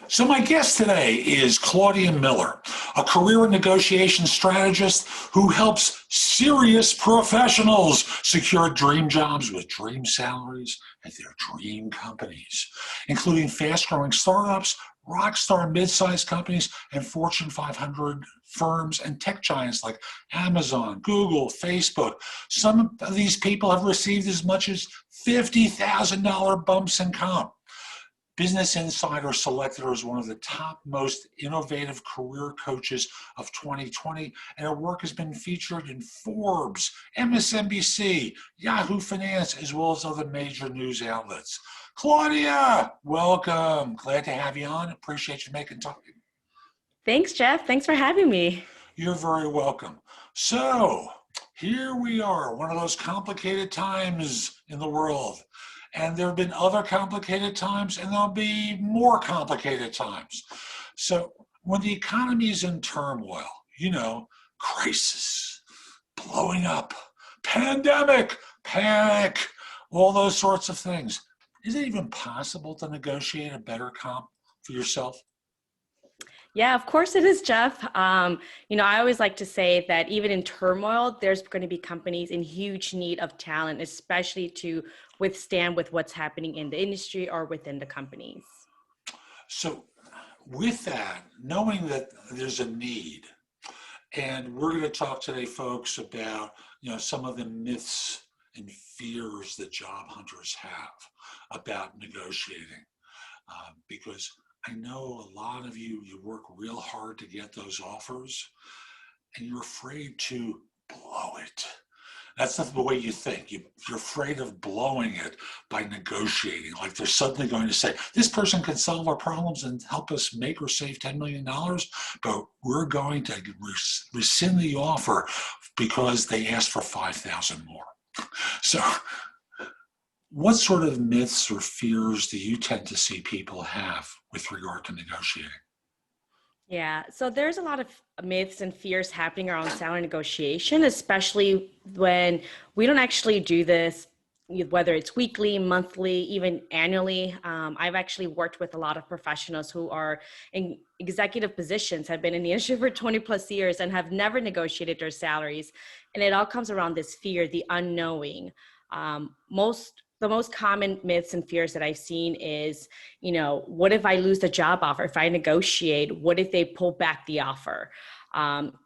So my guest today is Claudia Miller, a career and negotiation strategist who helps serious professionals secure dream jobs with dream salaries at their dream companies, including fast-growing startups, rockstar mid-sized companies, and Fortune 500 firms and tech giants like Amazon, Google, Facebook. Some of these people have received as much as $50,000 bumps in comp. Business Insider selected her as one of the top most innovative career coaches of 2020, and her work has been featured in Forbes, MSNBC, Yahoo Finance, as well as other major news outlets. Claudia, welcome. Glad to have you on. Appreciate you making time. Thanks, Jeff. Thanks for having me. You're very welcome. So here we are, one of those complicated times in the world. And there have been other complicated times, and there'll be more complicated times. So when the economy is in turmoil, crisis, blowing up, pandemic, panic, all those sorts of things, is it even possible to negotiate a better comp for yourself? Yeah, of course it is, Jeff. I always like to say that even in turmoil, there's going to be companies in huge need of talent, especially to withstand with what's happening in the industry or within the companies. So with that, knowing that there's a need, and we're going to talk today, folks, about some of the myths and fears that job hunters have about negotiating, because I know a lot of you work real hard to get those offers, and you're afraid to blow it. That's not the way you think. You're afraid of blowing it by negotiating. Like they're suddenly going to say, this person can solve our problems and help us make or save $10 million, but we're going to rescind the offer because they asked for 5,000 more. So what sort of myths or fears do you tend to see people have with regard to negotiating? Yeah, so there's a lot of myths and fears happening around salary negotiation, especially when we don't actually do this, whether it's weekly, monthly, even annually. I've actually worked with a lot of professionals who are in executive positions, have been in the industry for 20 plus years and have never negotiated their salaries. And it all comes around this fear, the unknowing. The most common myths and fears that I've seen is, what if I lose the job offer? If I negotiate, what if they pull back the offer?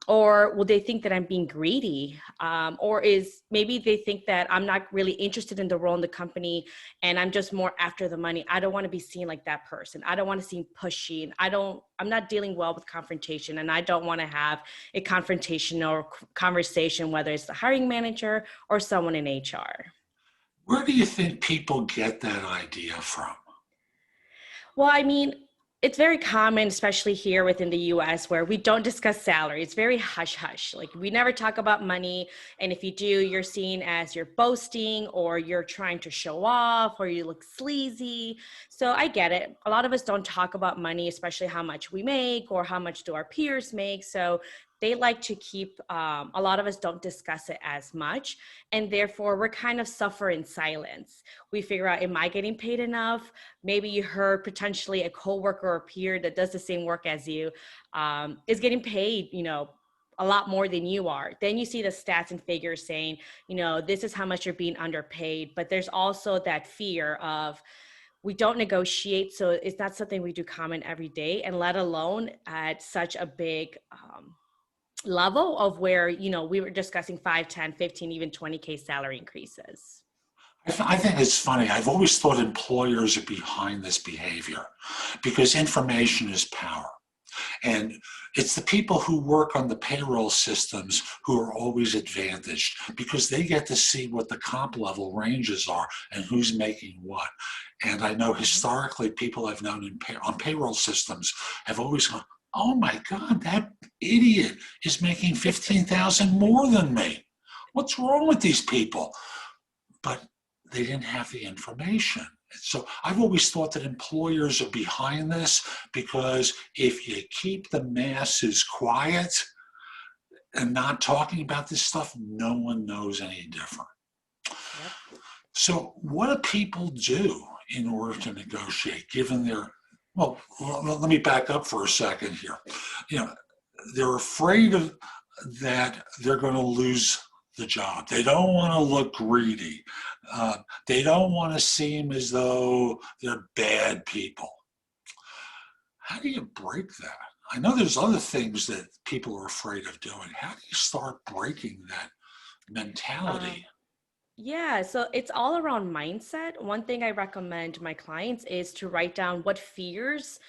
Or will they think that I'm being greedy? Or maybe they think that I'm not really interested in the role in the company and I'm just more after the money. I don't want to be seen like that person. I don't want to seem pushy. And I'm not dealing well with confrontation, and I don't want to have a confrontational conversation, whether it's the hiring manager or someone in HR. Where do you think people get that idea from? Well, it's very common, especially here within the US, where we don't discuss salary. It's very hush-hush. Like, we never talk about money. And if you do, you're seen as you're boasting, or you're trying to show off, or you look sleazy. So I get it. A lot of us don't talk about money, especially how much we make or how much do our peers make. So they like to keep, a lot of us don't discuss it as much. And therefore, we're kind of suffer in silence. We figure out, am I getting paid enough? Maybe you heard potentially a coworker or peer that does the same work as you is getting paid, a lot more than you are. Then you see the stats and figures saying, this is how much you're being underpaid. But there's also that fear of, we don't negotiate, so it's not something we do common every day, and let alone at such a big level of where, we were discussing 5, 10, 15, even 20K salary increases. I think it's funny. I've always thought employers are behind this behavior because information is power. And it's the people who work on the payroll systems who are always advantaged because they get to see what the comp level ranges are and who's making what. And I know historically people I've known on payroll systems have always gone, oh my God, that idiot is making 15,000 more than me. What's wrong with these people? But they didn't have the information. So I've always thought that employers are behind this because if you keep the masses quiet and not talking about this stuff, no one knows any different. Yep. So what do people do in order to negotiate, given their Well, let me back up for a second here. You know, they're afraid of that they're going to lose the job. They don't want to look greedy. They don't want to seem as though they're bad people. How do you break that? I know there's other things that people are afraid of doing. How do you start breaking that Um, mentality? Yeah, so it's all around mindset. One thing I recommend my clients is to write down what fears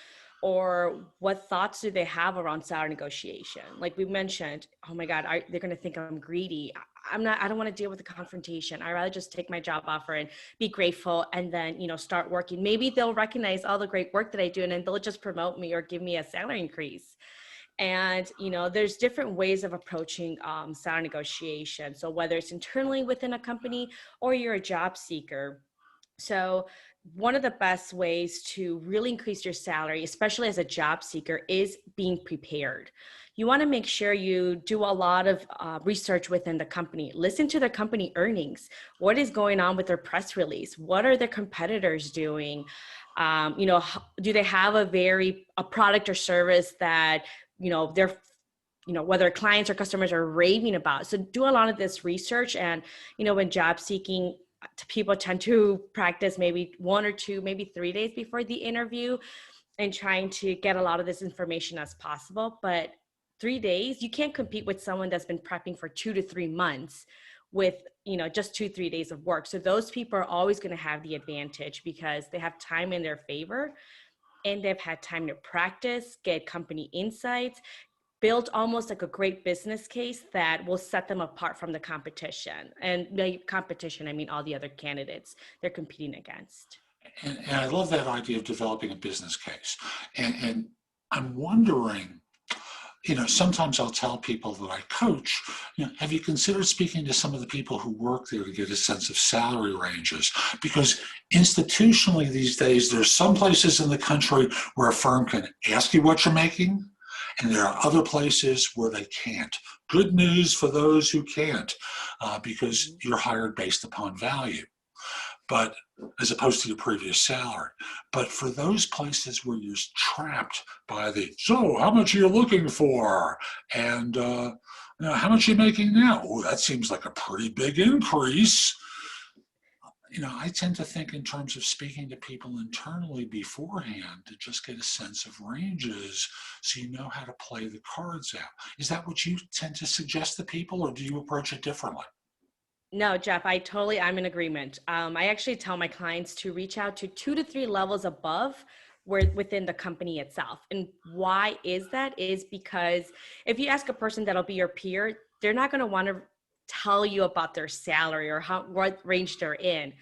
or what thoughts do they have around salary negotiation. Like we mentioned, oh my God, they're going to think I'm greedy. I'm not, I don't want to deal with the confrontation. I rather just take my job offer and be grateful and then, start working. Maybe they'll recognize all the great work that I do and then they'll just promote me or give me a salary increase. And there's different ways of approaching salary negotiation. So whether it's internally within a company or you're a job seeker, so one of the best ways to really increase your salary, especially as a job seeker, is being prepared. You want to make sure you do a lot of research within the company. Listen to the company earnings. What is going on with their press release? What are their competitors doing? Do they have a product or service that they're whether clients or customers are raving about? So do a lot of this research. And when job seeking, people tend to practice maybe 1 or 2, maybe 3 days before the interview and trying to get a lot of this information as possible. But 3 days, you can't compete with someone that's been prepping for 2 to 3 months with just 2-3 days of work. So those people are always going to have the advantage because they have time in their favor and they've had time to practice, get company insights, build almost like a great business case that will set them apart from the competition. And by competition, I mean all the other candidates they're competing against. And I love that idea of developing a business case. And I'm wondering, sometimes I'll tell people that I coach, have you considered speaking to some of the people who work there to get a sense of salary ranges? Because institutionally these days, there's some places in the country where a firm can ask you what you're making, and there are other places where they can't. Good news for those who can't, because you're hired based upon value, but as opposed to your previous salary. But for those places where you're trapped by so how much are you looking for? And how much are you making now? Oh, that seems like a pretty big increase. I tend to think in terms of speaking to people internally beforehand to just get a sense of ranges so you know how to play the cards out. Is that what you tend to suggest to people, or do you approach it differently? No, Jeff, I'm in agreement. I actually tell my clients to reach out to 2 to 3 levels above where within the company itself. And why is that? Is because if you ask a person that'll be your peer, they're not going to want to tell you about their salary or what range they're in.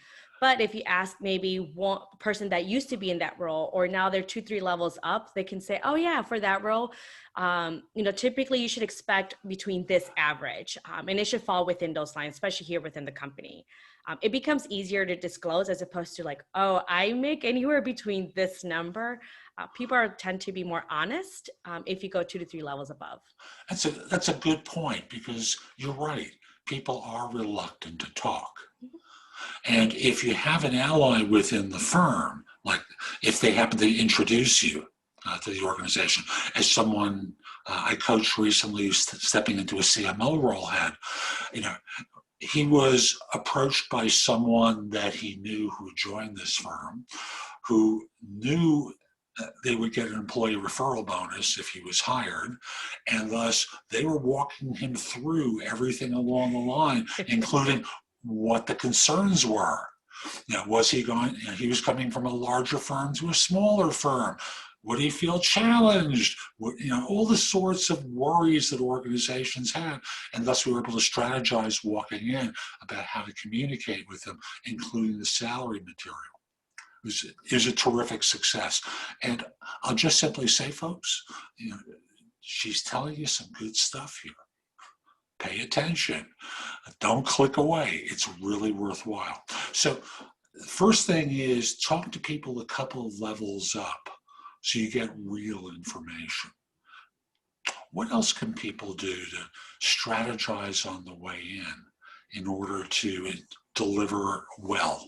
But if you ask maybe one person that used to be in that role, or now they're 2, 3 levels up, they can say, oh yeah, for that role, typically you should expect between this average, and it should fall within those lines, especially here within the company. It becomes easier to disclose as opposed to like, oh, I make anywhere between this number. People tend to be more honest if you go 2 to 3 levels above. That's a good point, because you're right. People are reluctant to talk. And if you have an ally within the firm, like if they happen to introduce you to the organization, as someone I coached recently stepping into a CMO role had, he was approached by someone that he knew who joined this firm, who knew they would get an employee referral bonus if he was hired. And thus they were walking him through everything along the line, including what the concerns were. Was he going, he was coming from a larger firm to a smaller firm. Would he feel challenged? All the sorts of worries that organizations had. And thus we were able to strategize walking in about how to communicate with them, including the salary material. It was a terrific success. And I'll just simply say, folks, she's telling you some good stuff here. Pay attention. Don't click away. It's really worthwhile. So the first thing is talk to people a couple of levels up so you get real information. What else can people do to strategize on the way in order to deliver well?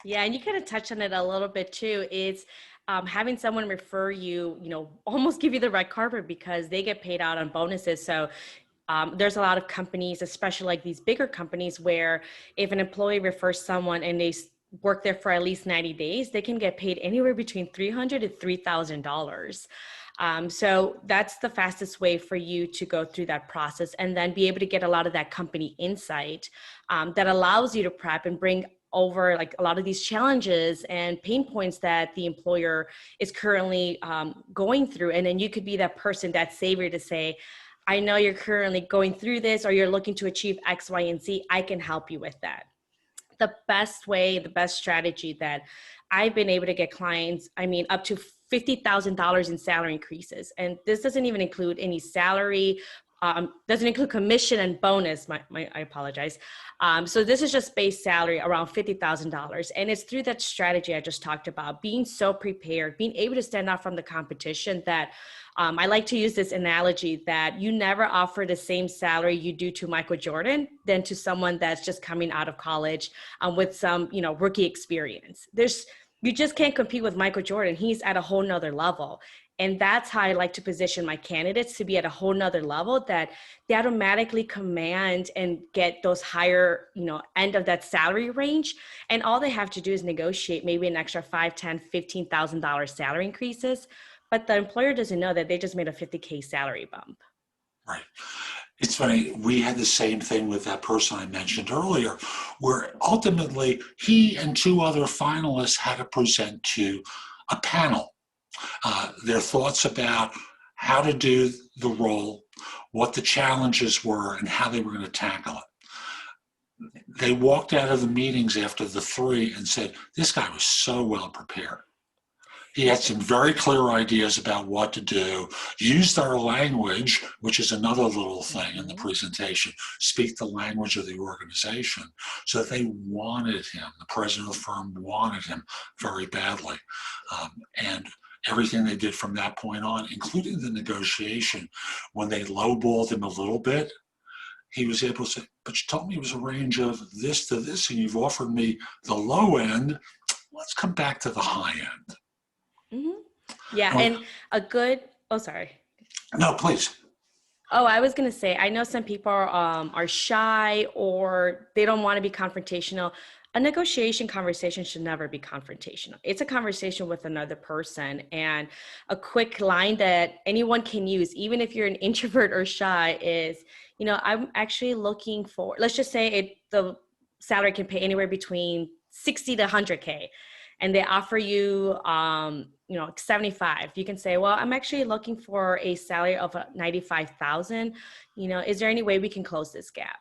Yeah, and you kind of touched on it a little bit too. It's having someone refer you, almost give you the red carpet because they get paid out on bonuses. So there's a lot of companies, especially like these bigger companies, where if an employee refers someone and they work there for at least 90 days, they can get paid anywhere between $300 to $3,000. So that's the fastest way for you to go through that process and then be able to get a lot of that company insight that allows you to prep and bring over like a lot of these challenges and pain points that the employer is currently going through. And then you could be that person, that savior to say, I know you're currently going through this or you're looking to achieve X, Y, and Z. I can help you with that. The best way, the best strategy that I've been able to get clients, I mean, up to $50,000 in salary increases. And this doesn't even include any salary, doesn't include commission and bonus. I apologize. So this is just base salary around $50,000. And it's through that strategy I just talked about, being so prepared, being able to stand out from the competition that I like to use this analogy that you never offer the same salary you do to Michael Jordan than to someone that's just coming out of college with some, rookie experience. You just can't compete with Michael Jordan. He's at a whole nother level. And that's how I like to position my candidates, to be at a whole nother level that they automatically command and get those higher, end of that salary range. And all they have to do is negotiate maybe an extra $5, $10, $15,000 salary increases. But the employer doesn't know that they just made a 50K salary bump. Right. It's funny, we had the same thing with that person I mentioned earlier, where ultimately he and two other finalists had to present to a panel their thoughts about how to do the role, what the challenges were, and how they were going to tackle it. They walked out of the meetings after the three and said, this guy was so well prepared. He had some very clear ideas about what to do, used our language, which is another little thing in the presentation, speak the language of the organization, so that they wanted him. The president of the firm wanted him very badly. And everything they did from that point on, including the negotiation, when they lowballed him a little bit, he was able to say, but you told me it was a range of this to this, and you've offered me the low end. Let's come back to the high end. Mm-hmm. Yeah, and sorry. No, please. Oh, I was going to say, I know some people are shy or they don't want to be confrontational. A negotiation conversation should never be confrontational. It's a conversation with another person, and a quick line that anyone can use, even if you're an introvert or shy, is, I'm actually looking for, let's just say the salary can pay anywhere between 60 to 100K. And they offer you, 75. You can say, well, I'm actually looking for a salary of 95,000. Is there any way we can close this gap?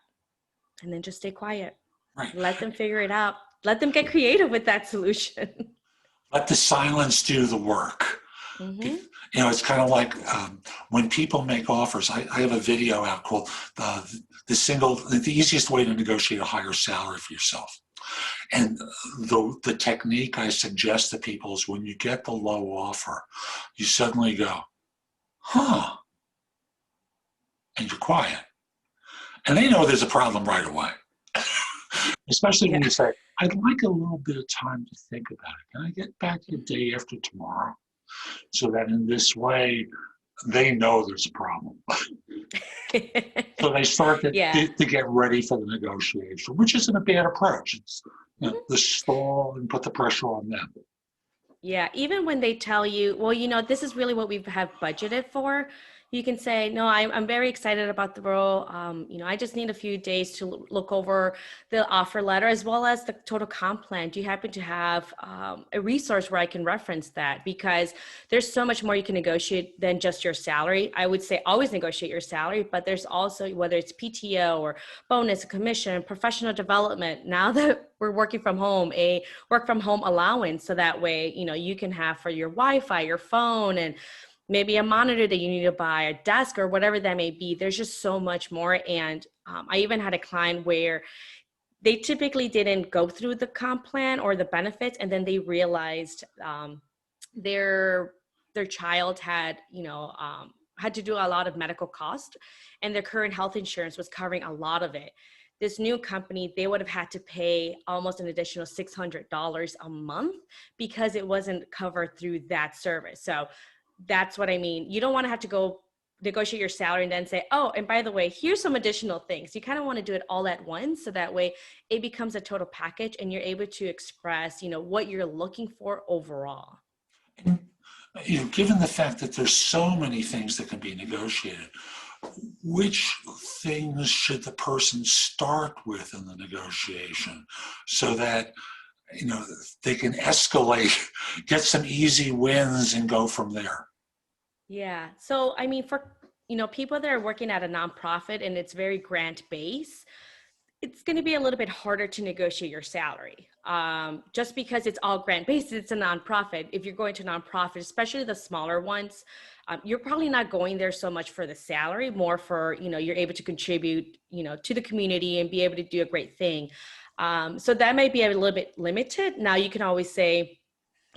And then just stay quiet. Right. Let them figure it out. Let them get creative with that solution. Let the silence do the work. Mm-hmm. It's kind of like when people make offers. I have a video out called the easiest way to negotiate a higher salary for yourself. And the technique I suggest to people is when you get the low offer, you suddenly go, huh, and you're quiet. And they know there's a problem right away. Especially when you say, I'd like a little bit of time to think about it. Can I get back to you day after tomorrow? So that in this way, they know there's a problem. So they start to get ready for the negotiation, which isn't a bad approach. It's the stall and put the pressure on them. Yeah, even when they tell you, well, this is really what we have budgeted for, you can say, no, I'm very excited about the role. I just need a few days to look over the offer letter as well as the total comp plan. Do you happen to have a resource where I can reference that? Because there's so much more you can negotiate than just your salary. I would say always negotiate your salary, but there's also, whether it's PTO or bonus, commission, professional development. Now that we're working from home, a work from home allowance, so that way, you can have for your Wi-Fi, your phone, and maybe a monitor that you need to buy, a desk, or whatever that may be. There's just so much more. And I even had a client where they typically didn't go through the comp plan or the benefits, and then they realized their child had to do a lot of medical costs, and their current health insurance was covering a lot of it. this new company, they would have had to pay almost an additional $600 a month because it wasn't covered through that service. So that's what I mean. You don't want to have to go negotiate your salary and then say, oh, and by the way, here's some additional things. You kind of want to do it all at once. So that way it becomes a total package and you're able to express, what you're looking for overall. And, given the fact that there's so many things that can be negotiated, which things should the person start with in the negotiation so that they can escalate, get some easy wins and go from there? Yeah. So, I mean, for, people that are working at a nonprofit and it's very grant based, it's going to be a little bit harder to negotiate your salary. Just because it's all grant based, it's a nonprofit. If you're going to nonprofit, especially the smaller ones, you're probably not going there so much for the salary, more for, you're able to contribute, to the community and be able to do a great thing. So that might be a little bit limited. Now you can always say,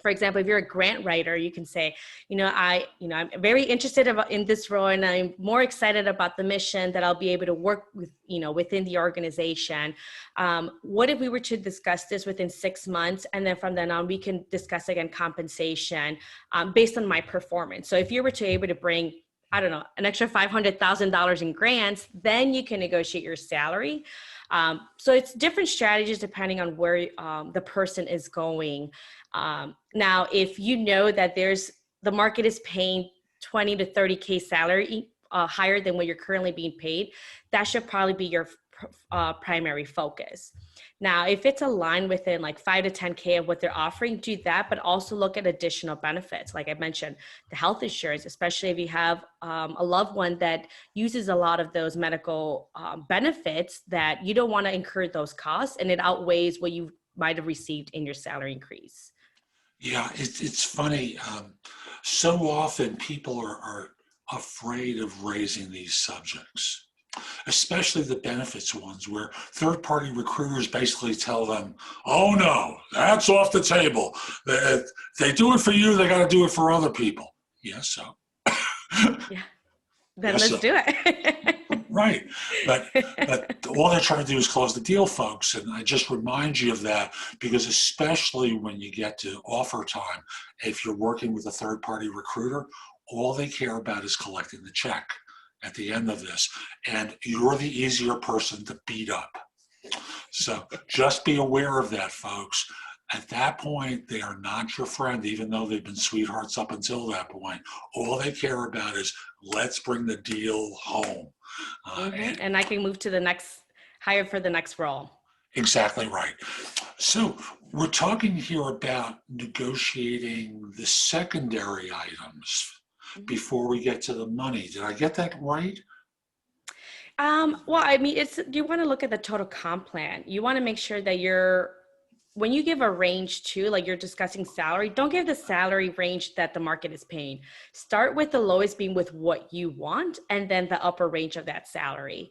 for example, if you're a grant writer, you can say, I'm very interested in this role, and I'm more excited about the mission that I'll be able to work with, within the organization. What if we were to discuss this within 6 months, and then from then on, we can discuss again compensation based on my performance. So if you were to able to bring, I don't know, an extra $500,000 in grants, then you can negotiate your salary. So it's different strategies depending on where the person is going. Now, if you know that the market is paying 20 to 30K salary higher than what you're currently being paid, that should probably be your primary focus. Now, if it's aligned within like 5 to 10K of what they're offering, do that, but also look at additional benefits. Like I mentioned, the health insurance, especially if you have a loved one that uses a lot of those medical benefits, that you don't want to incur those costs and it outweighs what you might have received in your salary increase. Yeah, it's funny. So often people are afraid of raising these subjects, especially the benefits ones where third-party recruiters basically tell them, oh no, that's off the table. They do it for you, they got to do it for other people. Yes, so. Yeah, then Yes, let's do it. Right. But all they're trying to do is close the deal, folks. And I just remind you of that because especially when you get to offer time, if you're working with a third-party recruiter, all they care about is collecting the check at the end of this. And you're the easier person to beat up. So just be aware of that, folks. At that point, they are not your friend, even though they've been sweethearts up until that point. All they care about is, let's bring the deal home. And I can move to the next, hire for the next role. Exactly right. So we're talking here about negotiating the secondary items before we get to the money. Did I get that right? Well, I mean, you want to look at the total comp plan. You want to make sure that when you give a range too, like you're discussing salary, don't give the salary range that the market is paying. Start with the lowest being with what you want, and then the upper range of that salary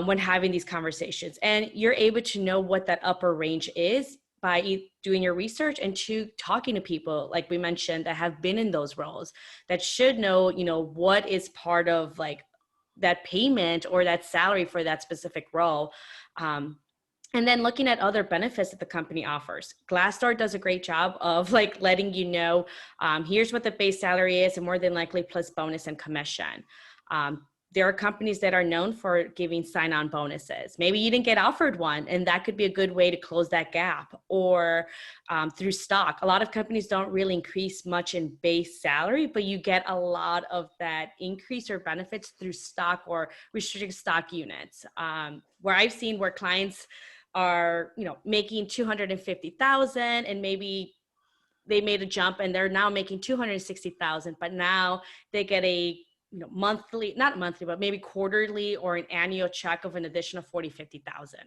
when having these conversations. And you're able to know what that upper range is by doing your research and talking to people, like we mentioned, that have been in those roles, that should know, what is part of like that payment or that salary for that specific role. And then looking at other benefits that the company offers. Glassdoor does a great job of like letting you know, here's what the base salary is and more than likely plus bonus and commission. There are companies that are known for giving sign-on bonuses. Maybe you didn't get offered one, and that could be a good way to close that gap. Or through stock. A lot of companies don't really increase much in base salary, but you get a lot of that increase or benefits through stock or restricted stock units. Where I've seen where clients are, making 250,000 and maybe they made a jump and they're now making 260,000, but now they get a monthly, not monthly, but maybe quarterly or an annual check of an additional 40, 50,000,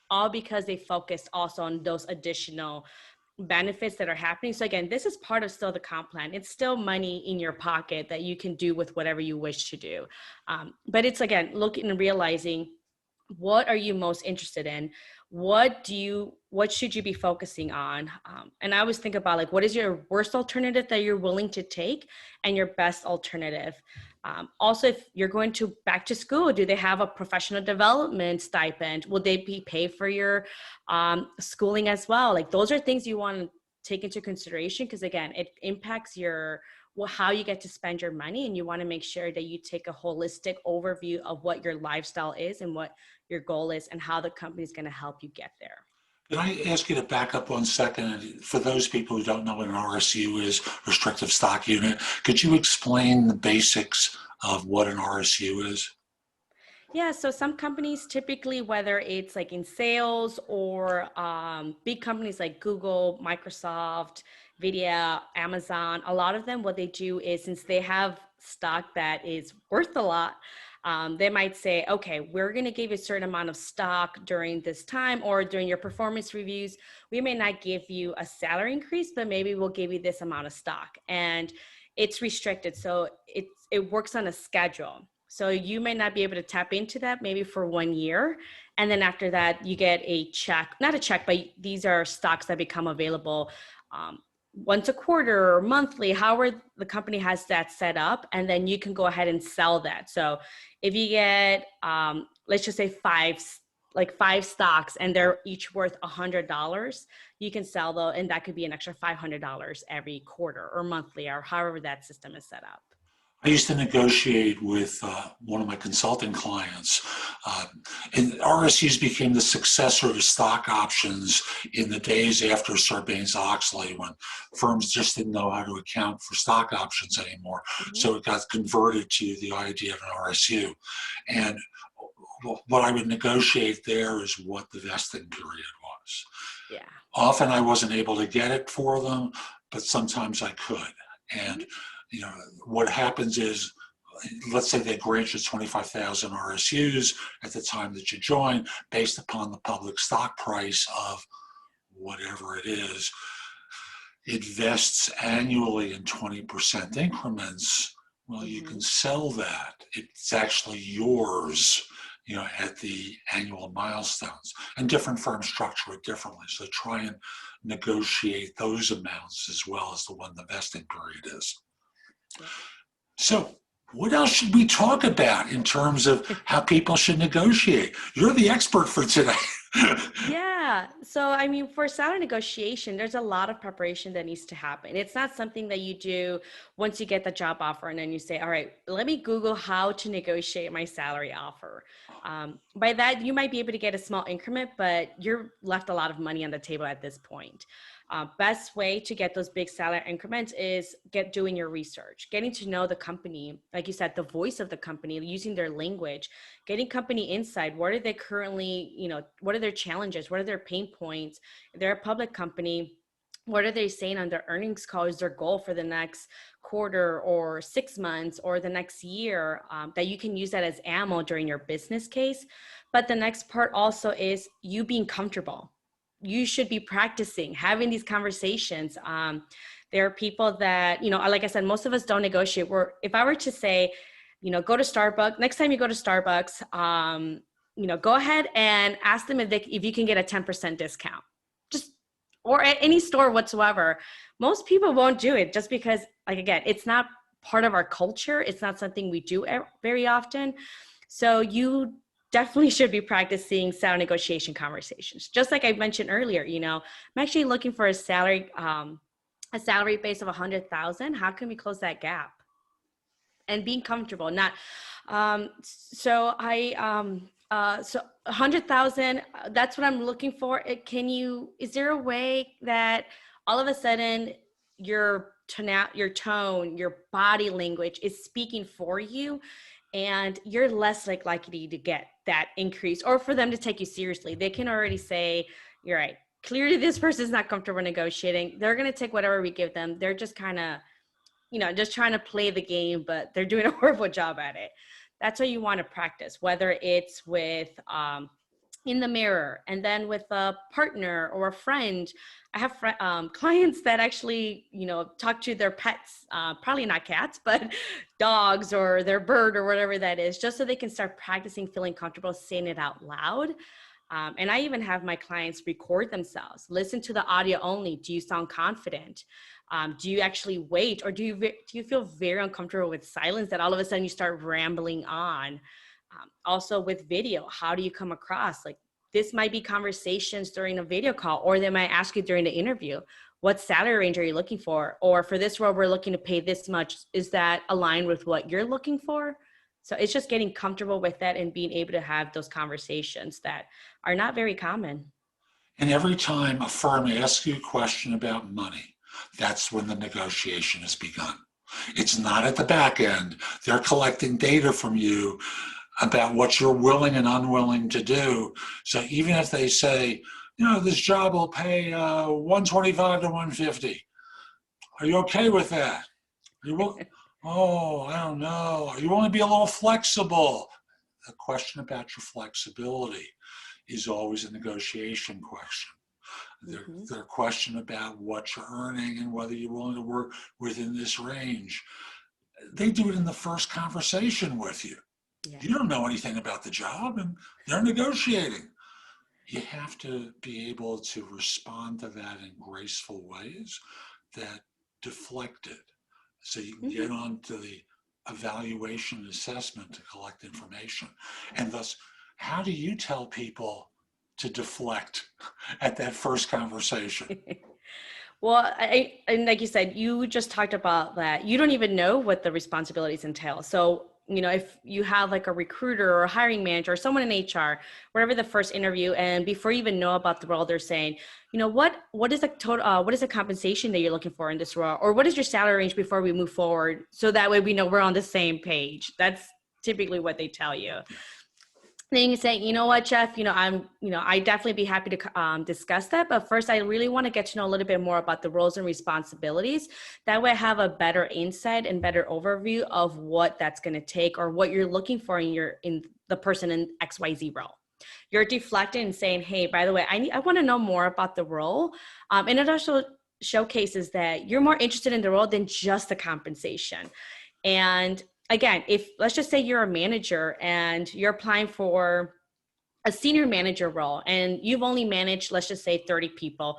all because they focused also on those additional benefits that are happening. So again, this is part of still the comp plan. It's still money in your pocket that you can do with whatever you wish to do. But it's again, looking and realizing, what are you most interested in? What should you be focusing on? And I always think about like, what is your worst alternative that you're willing to take and your best alternative? Also, if you're going to back to school, do they have a professional development stipend? Will they be paid for your schooling as well? Like those are things you want to take into consideration, because again, it impacts your how you get to spend your money, and you want to make sure that you take a holistic overview of what your lifestyle is and what your goal is and how the company is going to help you get there. Can I ask you to back up 1 second? For those people who don't know what an RSU is, restrictive stock unit, could you explain the basics of what an RSU is? Yeah, so some companies typically, whether it's like in sales or big companies like Google, Microsoft, Nvidia, Amazon, a lot of them, what they do is, since they have stock that is worth a lot, they might say, okay, we're going to give you a certain amount of stock during this time, or during your performance reviews. We may not give you a salary increase, but maybe we'll give you this amount of stock. And it's restricted. So it works on a schedule. So you may not be able to tap into that maybe for 1 year. And then after that, you get a check, not a check, but these are stocks that become available once a quarter or monthly, however the company has that set up. And then you can go ahead and sell that. So if you get, let's just say five stocks, and they're each worth $100, you can sell those, and that could be an extra $500 every quarter or monthly, or however that system is set up. I used to negotiate with one of my consulting clients, and RSUs became the successor to stock options in the days after Sarbanes-Oxley, when firms just didn't know how to account for stock options anymore. Mm-hmm. So it got converted to the idea of an RSU. And what I would negotiate there is what the vesting period was. Yeah. Often I wasn't able to get it for them, but sometimes I could. And what happens is, let's say they grant you 25,000 RSUs at the time that you join, based upon the public stock price of whatever it is. It vests annually in 20% increments. Well, you can sell that. It's actually yours, at the annual milestones. And different firms structure it differently. So try and negotiate those amounts as well as the one the vesting period is. So what else should we talk about in terms of how people should negotiate? You're the expert for today. Yeah. So, I mean, for salary negotiation, there's a lot of preparation that needs to happen. It's not something that you do once you get the job offer and then you say, all right, let me Google how to negotiate my salary offer. By that, you might be able to get a small increment, but you're left a lot of money on the table at this point. Best way to get those big salary increments is doing your research, getting to know the company, like you said, the voice of the company, using their language, getting company insight. What are they currently, what are their challenges? What are their pain points? If they're a public company, what are they saying on their earnings call is their goal for the next quarter or 6 months or the next year, that you can use that as ammo during your business case. But the next part also is you being comfortable. You should be practicing having these conversations. There are people that, like I said, most of us don't negotiate. If I were to say, go to Starbucks, next time you go to Starbucks, go ahead and ask them if you can get a 10% discount, or at any store whatsoever. Most people won't do it just because, like, again, it's not part of our culture. It's not something we do very often. So you definitely should be practicing salary negotiation conversations. Just like I mentioned earlier, I'm actually looking for a salary base of 100,000. How can we close that gap? And being comfortable, not, so 100,000, that's what I'm looking for. Is there a way that all of a sudden your tone, your body language is speaking for you, and you're less likely to get that increase, or for them to take you seriously? They can already say, you're right, clearly this person's not comfortable negotiating. They're going to take whatever we give them. They're just kind of, just trying to play the game, but they're doing a horrible job at it. That's what you want to practice, whether it's with in the mirror, and then with a partner or a friend. I have clients that actually, talk to their pets, probably not cats, but dogs or their bird or whatever that is, just so they can start practicing feeling comfortable saying it out loud. And I even have my clients record themselves, listen to the audio only. Do you sound confident? Do you actually wait, or do you feel very uncomfortable with silence that all of a sudden you start rambling on? Also with video, how do you come across? Like, this might be conversations during a video call, or they might ask you during the interview, what salary range are you looking for? Or for this role, we're looking to pay this much. Is that aligned with what you're looking for? So it's just getting comfortable with that and being able to have those conversations that are not very common. And every time a firm asks you a question about money, that's when the negotiation has begun. It's not at the back end. They're collecting data from you about what you're willing and unwilling to do. So even if they say, this job will pay 125 to 150, are you okay with that? Oh, I don't know. You want to be a little flexible. The question about your flexibility is always a negotiation question. Their question about what you're earning and whether you're willing to work within this range. They do it in the first conversation with you. Yeah. You don't know anything about the job, and they're negotiating. You have to be able to respond to that in graceful ways that deflect it, so you can get on to the evaluation and assessment to collect information. And thus, how do you tell people to deflect at that first conversation? Well, and like you said, you just talked about that. You don't even know what the responsibilities entail. So, if you have like a recruiter or a hiring manager or someone in HR, whatever the first interview, and before you even know about the role, they're saying, what is the total, what is the compensation that you're looking for in this role? Or what is your salary range before we move forward? So that way we know we're on the same page. That's typically what they tell you. Then you say, you know what, Jeff, I'd definitely be happy to discuss that. But first, I really want to get to know a little bit more about the roles and responsibilities. That way I have a better insight and better overview of what that's going to take, or what you're looking for in the person in XYZ role. You're deflecting and saying, hey, by the way, I want to know more about the role. And it also showcases that you're more interested in the role than just the compensation. And again, if let's just say you're a manager and you're applying for a senior manager role and you've only managed, let's just say 30 people.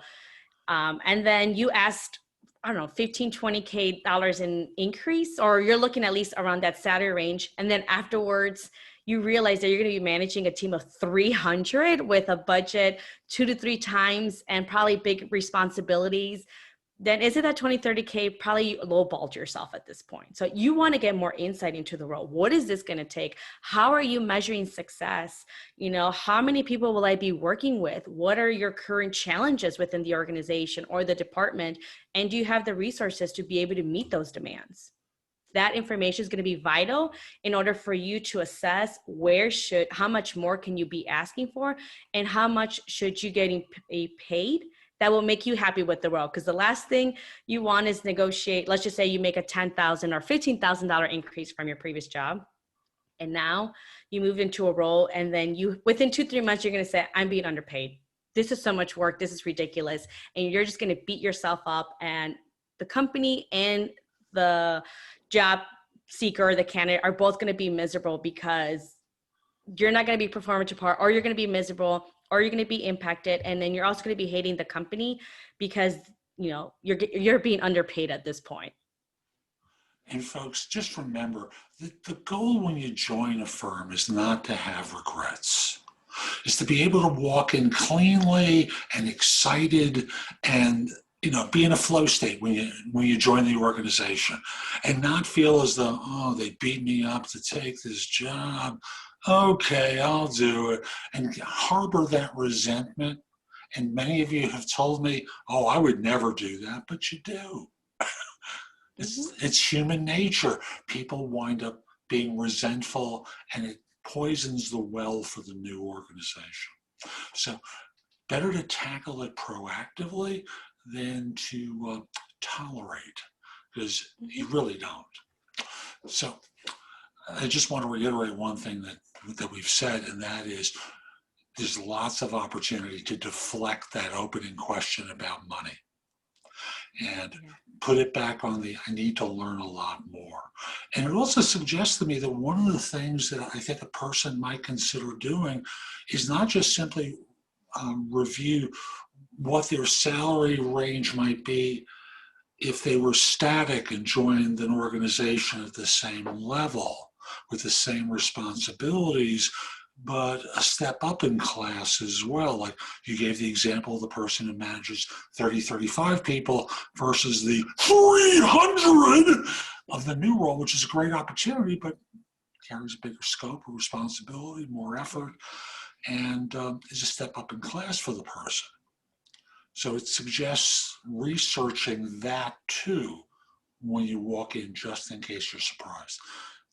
And then you asked, I don't know, 15, 20K dollars in increase, or you're looking at least around that salary range. And then afterwards you realize that you're going to be managing a team of 300 with a budget 2 to 3 times and probably big responsibilities. Then is it that 20, 30K probably lowballed yourself at this point? So you want to get more insight into the role. What is this going to take? How are you measuring success? How many people will I be working with? What are your current challenges within the organization or the department? And do you have the resources to be able to meet those demands? That information is going to be vital in order for you to assess how much more can you be asking for, and how much should you getting paid that will make you happy with the role. Because the last thing you want is negotiate. Let's just say you make a $10,000 or $15,000 increase from your previous job. And now you move into a role, and then within 2-3 months, you're going to say, I'm being underpaid. This is so much work. This is ridiculous. And you're just going to beat yourself up, and the company and the job seeker, the candidate, are both going to be miserable, because you're not going to be performing to par, or you're going to be miserable, or you're going to be impacted. And then you're also going to be hating the company because, you're being underpaid at this point. And folks, just remember that the goal when you join a firm is not to have regrets. It's to be able to walk in cleanly and excited and be in a flow state when you join the organization, and not feel as though, oh, they beat me up to take this job. Okay, I'll do it. And harbor that resentment. And many of you have told me, oh, I would never do that, but you do. It's human nature. People wind up being resentful, and it poisons the well for the new organization. So better to tackle it proactively than to tolerate, because you really don't. So I just want to reiterate one thing that we've said, and that is there's lots of opportunity to deflect that opening question about money and put it back on I need to learn a lot more. And it also suggests to me that one of the things that I think a person might consider doing is not just simply review what their salary range might be if they were static and joined an organization at the same level with the same responsibilities, but a step up in class as well. Like you gave the example of the person who manages 30, 35 people versus the 300 of the new role, which is a great opportunity, but carries a bigger scope of responsibility, more effort, and is a step up in class for the person. So it suggests researching that too when you walk in, just in case you're surprised.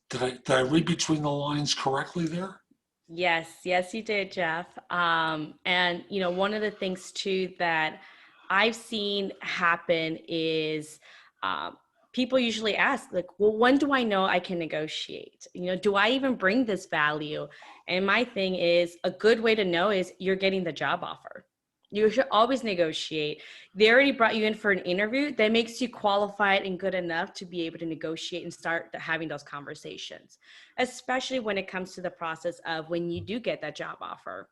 Did I read between the lines correctly there? Yes, you did, Jeff. And one of the things too that I've seen happen is people usually ask, like, well, when do I know I can negotiate? Do I even bring this value? And my thing is, a good way to know is you're getting the job offer. You should always negotiate. They already brought you in for an interview. That makes you qualified and good enough to be able to negotiate and start having those conversations, especially when it comes to the process of when you do get that job offer.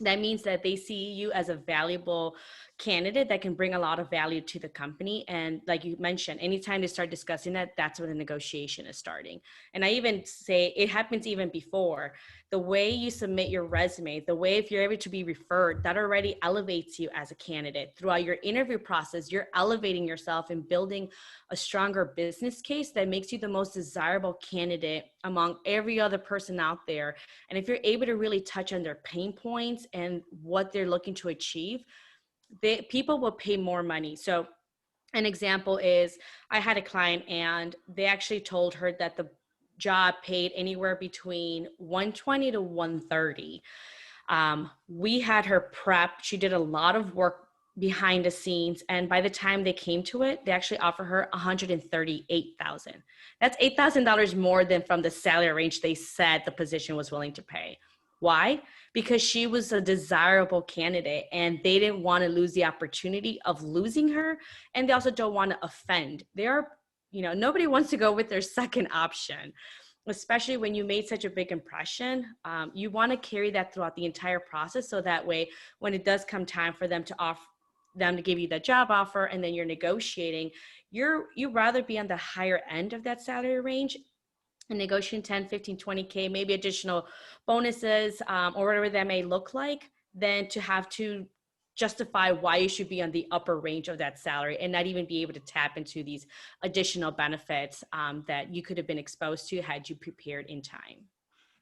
That means that they see you as a valuable candidate that can bring a lot of value to the company. And like you mentioned, anytime they start discussing that, that's when the negotiation is starting. And I even say it happens even before. The way you submit your resume, the way if you're able to be referred, that already elevates you as a candidate. Throughout your interview process, you're elevating yourself and building a stronger business case that makes you the most desirable candidate among every other person out there. And if you're able to really touch on their pain points and what they're looking to achieve, people will pay more money. So an example is I had a client and they actually told her that the job paid anywhere between 120 to 130. We had her prep. She did a lot of work behind the scenes. And by the time they came to it, they actually offered her $138,000. That's $8,000 more than from the salary range they said the position was willing to pay. Why? Because she was a desirable candidate and they didn't want to lose the opportunity of losing her. And they also don't want to offend. Nobody wants to go with their second option, especially when you made such a big impression. You want to carry that throughout the entire process. So that way, when it does come time for them to give you the job offer and then you're negotiating, you'd rather be on the higher end of that salary range and negotiating 10, 15, 20K, maybe additional bonuses or whatever that may look like, than to have to justify why you should be on the upper range of that salary and not even be able to tap into these additional benefits that you could have been exposed to had you prepared in time.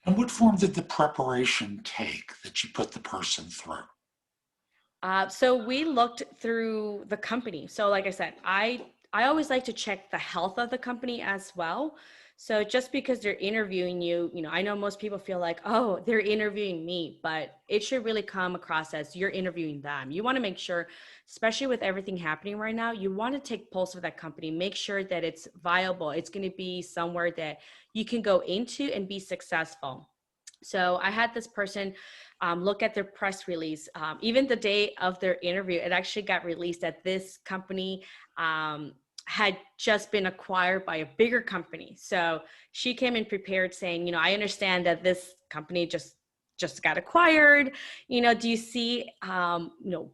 And what form did the preparation take that you put the person through? So we looked through the company. So like I said, I always like to check the health of the company as well. So just because they're interviewing you, I know most people feel like, oh, they're interviewing me, but it should really come across as you're interviewing them. You want to make sure, especially with everything happening right now, you want to take pulse of that company, make sure that it's viable. It's going to be somewhere that you can go into and be successful. So I had this person look at their press release. Even the day of their interview, it actually got released that this company had just been acquired by a bigger company. So she came in prepared saying, I understand that this company just got acquired. Do you see,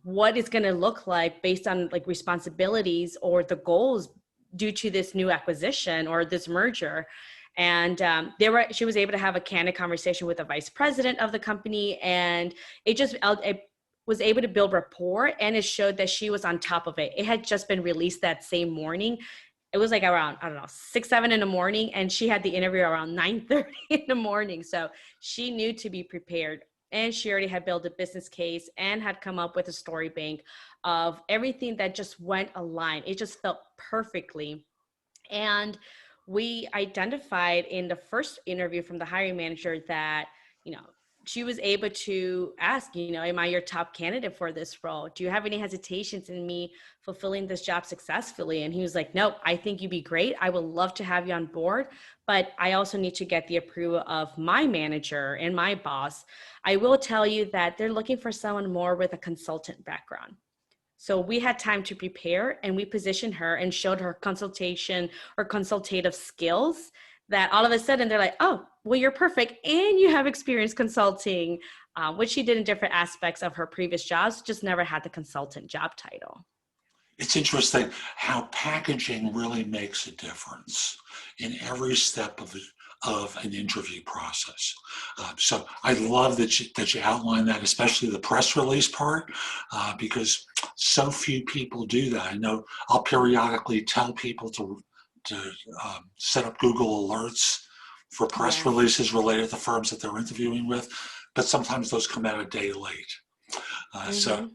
what it's going to look like based on like responsibilities or the goals due to this new acquisition or this merger? And she was able to have a candid conversation with the vice president of the company, and it was able to build rapport, and it showed that she was on top of it. It had just been released that same morning. It was like around, 6, 7 in the morning, and she had the interview around 9:30 in the morning. So she knew to be prepared, and she already had built a business case and had come up with a story bank of everything that just went aligned. It just felt perfectly. And we identified in the first interview from the hiring manager that, she was able to ask, am I your top candidate for this role? Do you have any hesitations in me fulfilling this job successfully? And he was like, nope, I think you'd be great. I would love to have you on board, but I also need to get the approval of my manager and my boss. I will tell you that they're looking for someone more with a consultant background. So we had time to prepare, and we positioned her and showed her consultation or consultative skills that all of a sudden they're like, oh, well, you're perfect. And you have experience consulting, which she did in different aspects of her previous jobs, just never had the consultant job title. It's interesting how packaging really makes a difference in every step of an interview process. So I love that you outline that, especially the press release part, because so few people do that. I know I'll periodically tell people to set up Google alerts for press Yes. releases related to firms that they're interviewing with, but sometimes those come out a day late. So Mm-hmm.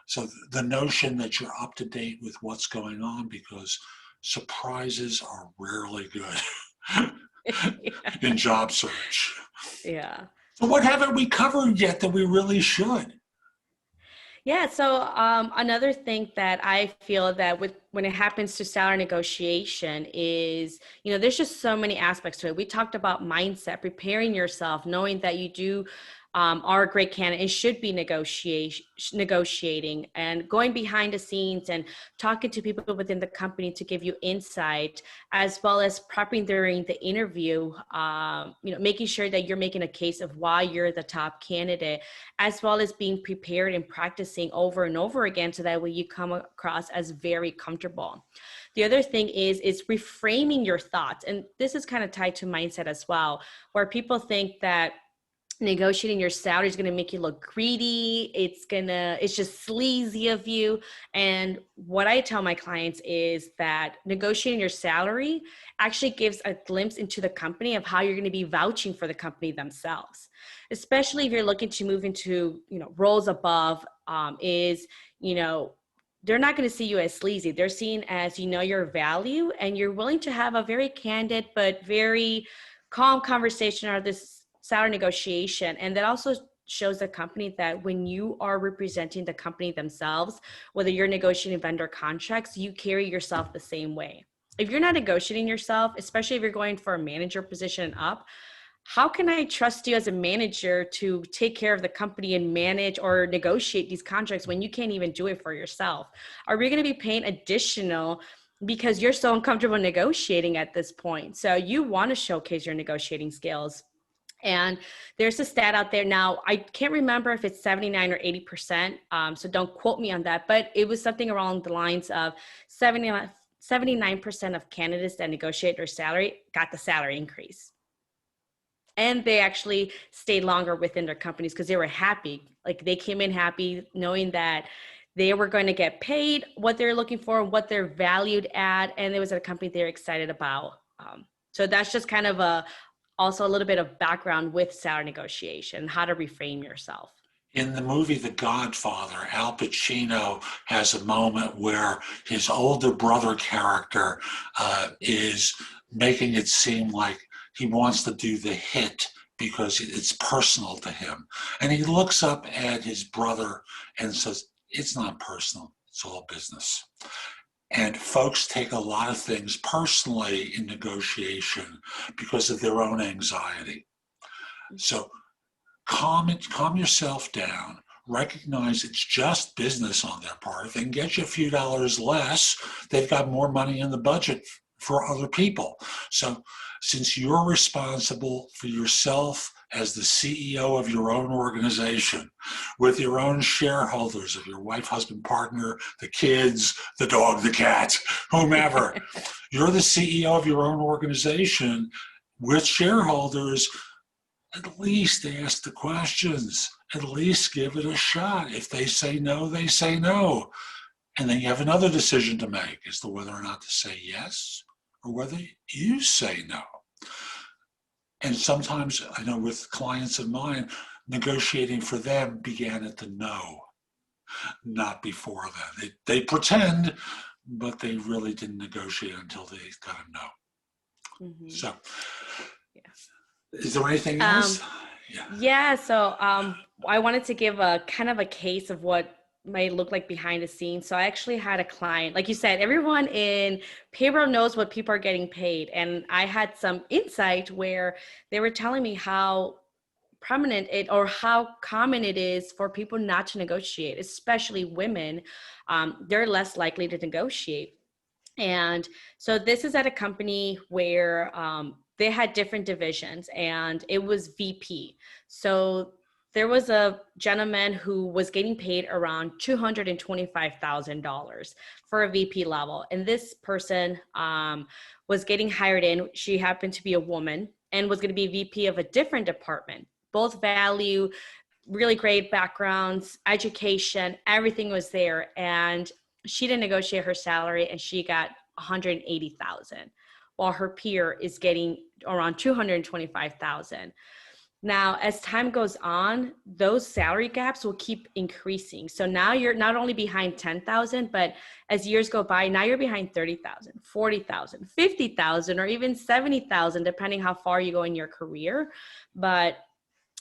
so the notion that you're up to date with what's going on, because surprises are rarely good in job search. Yeah. So what haven't we covered yet that we really should? Yeah, so another thing that I feel that with when it happens to salary negotiation is, there's just so many aspects to it. We talked about mindset, preparing yourself, knowing that you do are a great candidate and should be negotiating and going behind the scenes and talking to people within the company to give you insight, as well as prepping during the interview, making sure that you're making a case of why you're the top candidate, as well as being prepared and practicing over and over again so that way you come across as very comfortable. The other thing is reframing your thoughts. And this is kind of tied to mindset as well, where people think that negotiating your salary is going to make you look greedy. It's just sleazy of you. And what I tell my clients is that negotiating your salary actually gives a glimpse into the company of how you're going to be vouching for the company themselves, especially if you're looking to move into, roles above, they're not going to see you as sleazy. They're seen as, your value, and you're willing to have a very candid but very calm conversation or this salary negotiation. And that also shows the company that when you are representing the company themselves, whether you're negotiating vendor contracts, you carry yourself the same way. If you're not negotiating yourself, especially if you're going for a manager position up, how can I trust you as a manager to take care of the company and manage or negotiate these contracts when you can't even do it for yourself? Are we going to be paying additional because you're so uncomfortable negotiating at this point? So you want to showcase your negotiating skills. And there's a stat out there now. I can't remember if it's 79 or 80%. So don't quote me on that, but it was something along the lines of 79% of candidates that negotiate their salary got the salary increase. And they actually stayed longer within their companies because they were happy. Like they came in happy knowing that they were going to get paid what they're looking for, what they're valued at, and it was a company they're excited about. So that's just kind of also a little bit of background with salary negotiation, how to reframe yourself. In the movie The Godfather, Al Pacino has a moment where his older brother character is making it seem like he wants to do the hit because it's personal to him. And he looks up at his brother and says, "It's not personal, it's all business." And folks take a lot of things personally in negotiation because of their own anxiety. So calm yourself down. Recognize it's just business on their part. If they can get you a few dollars less, they've got more money in the budget for other people. So since you're responsible for yourself as the CEO of your own organization, with your own shareholders of your wife, husband, partner, the kids, the dog, the cat, whomever, you're the CEO of your own organization with shareholders. At least ask the questions. At least give it a shot. If they say no, they say no. And then you have another decision to make as to whether or not to say yes or whether you say no. And sometimes, I know with clients of mine, negotiating for them began at the no, not before then. They pretend, but they really didn't negotiate until they got a no. Mm-hmm. So, Yeah. Is there anything else? Yeah. So I wanted to give a kind of a case of what might look like behind the scenes. So I actually had a client, like you said, everyone in payroll knows what people are getting paid. And I had some insight where they were telling me how prominent it or how common it is for people not to negotiate, especially women. They're less likely to negotiate. And so this is at a company where they had different divisions and it was VP. So there was a gentleman who was getting paid around $225,000 for a VP level. And this person was getting hired in. She happened to be a woman and was going to be VP of a different department. Both value really great backgrounds, education, everything was there. And she didn't negotiate her salary and she got $180,000 while her peer is getting around $225,000. Now, as time goes on, those salary gaps will keep increasing. So now you're not only behind 10,000, but as years go by, now you're behind 30,000, 40,000, 50,000, or even 70,000, depending how far you go in your career. But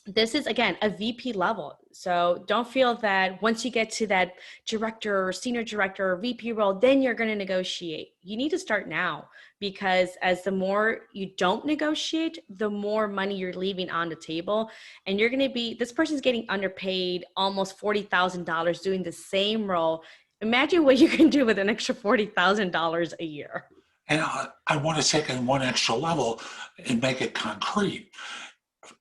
this is, again, a VP level. So don't feel that once you get to that director or senior director or VP role, then you're going to negotiate. You need to start now, because as the more you don't negotiate, the more money you're leaving on the table. And you're going to be, this person's getting underpaid almost $40,000 doing the same role. Imagine what you can do with an extra $40,000 a year. And I want to take it one extra level and make it concrete.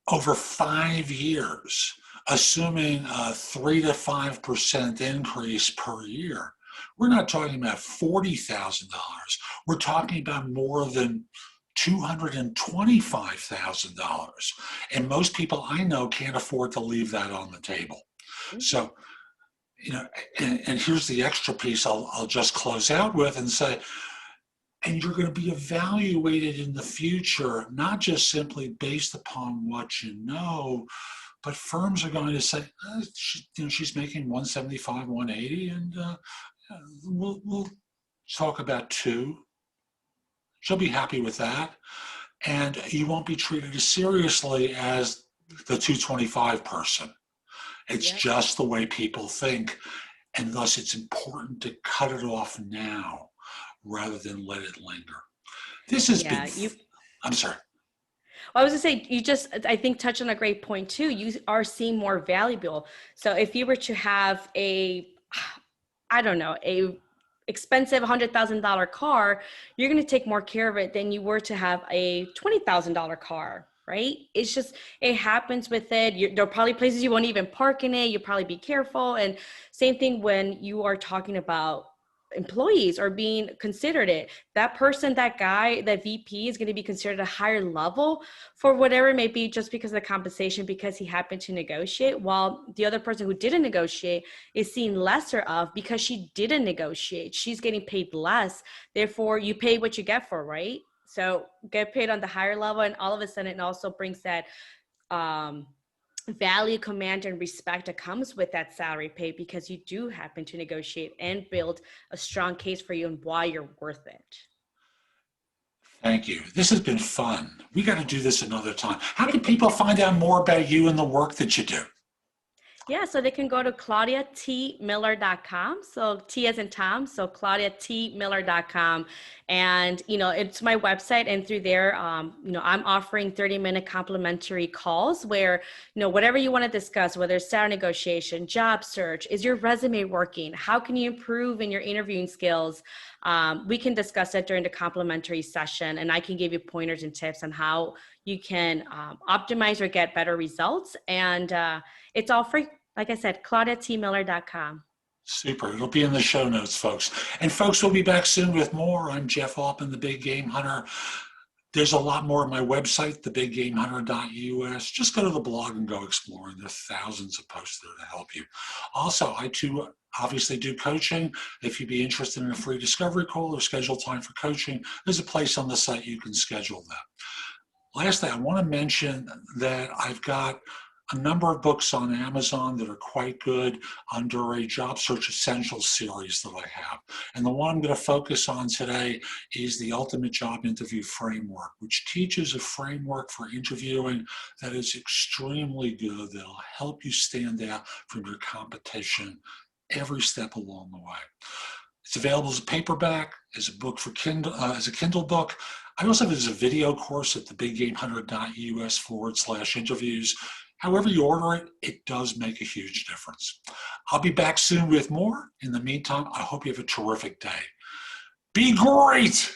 Over 5 years, assuming a 3 to 5% increase per year, we're not talking about $40,000. We're talking about more than $225,000. And most people I know can't afford to leave that on the table. Mm-hmm. So, and here's the extra piece I'll just close out with and say, and you're going to be evaluated in the future, not just simply based upon what you know, but firms are going to say, she's making 175, 180, and we'll talk about 2. She'll be happy with that. And you won't be treated as seriously as the 225 person. It's just the way people think. And thus it's important to cut it off now, rather than let it linger. This has been, I'm sorry. Well, I was gonna say, you just, I think, touched on a great point too. You are seeing more valuable. So if you were to have a expensive $100,000 car, you're gonna take more care of it than you were to have a $20,000 car, right? It's just, it happens with it. There are probably places you won't even park in it. You'll probably be careful. And same thing when you are talking about employees or being considered it. That person, that guy, that VP is going to be considered a higher level for whatever it may be, just because of the compensation, because he happened to negotiate, while the other person who didn't negotiate is seen lesser of because she didn't negotiate. She's getting paid less. Therefore, you pay what you get for, right? So get paid on the higher level, and all of a sudden it also brings that value, command, and respect that comes with that salary pay, because you do happen to negotiate and build a strong case for you and why you're worth it. Thank you. This has been fun. We got to do this another time. How can people find out more about you and the work that you do? Yeah, so they can go to ClaudiaTMiller.com. So T as in Tom, so ClaudiaTMiller.com. And, it's my website. And through there, I'm offering 30-minute complimentary calls where, whatever you want to discuss, whether it's salary negotiation, job search, is your resume working? How can you improve in your interviewing skills? We can discuss it during the complimentary session, and I can give you pointers and tips on how you can optimize or get better results. And it's all free. Like I said, ClaudiaTMiller.com. Super. It'll be in the show notes, folks. And folks, we'll be back soon with more. I'm Jeff Altman, the Big Game Hunter. There's a lot more on my website, thebiggamehunter.us. Just go to the blog and go exploring. There's thousands of posts there to help you. Also, I too obviously do coaching. If you'd be interested in a free discovery call or schedule time for coaching, there's a place on the site you can schedule that. Lastly, I want to mention that I've got a number of books on Amazon that are quite good under a Job Search Essentials series that I have. And the one I'm going to focus on today is the Ultimate Job Interview Framework, which teaches a framework for interviewing that is extremely good, that'll help you stand out from your competition every step along the way. It's available as a paperback, as a book for Kindle, as a Kindle book. I also have it as a video course at thebiggamehunter.us/interviews. However you order it, it does make a huge difference. I'll be back soon with more. In the meantime, I hope you have a terrific day. Be great!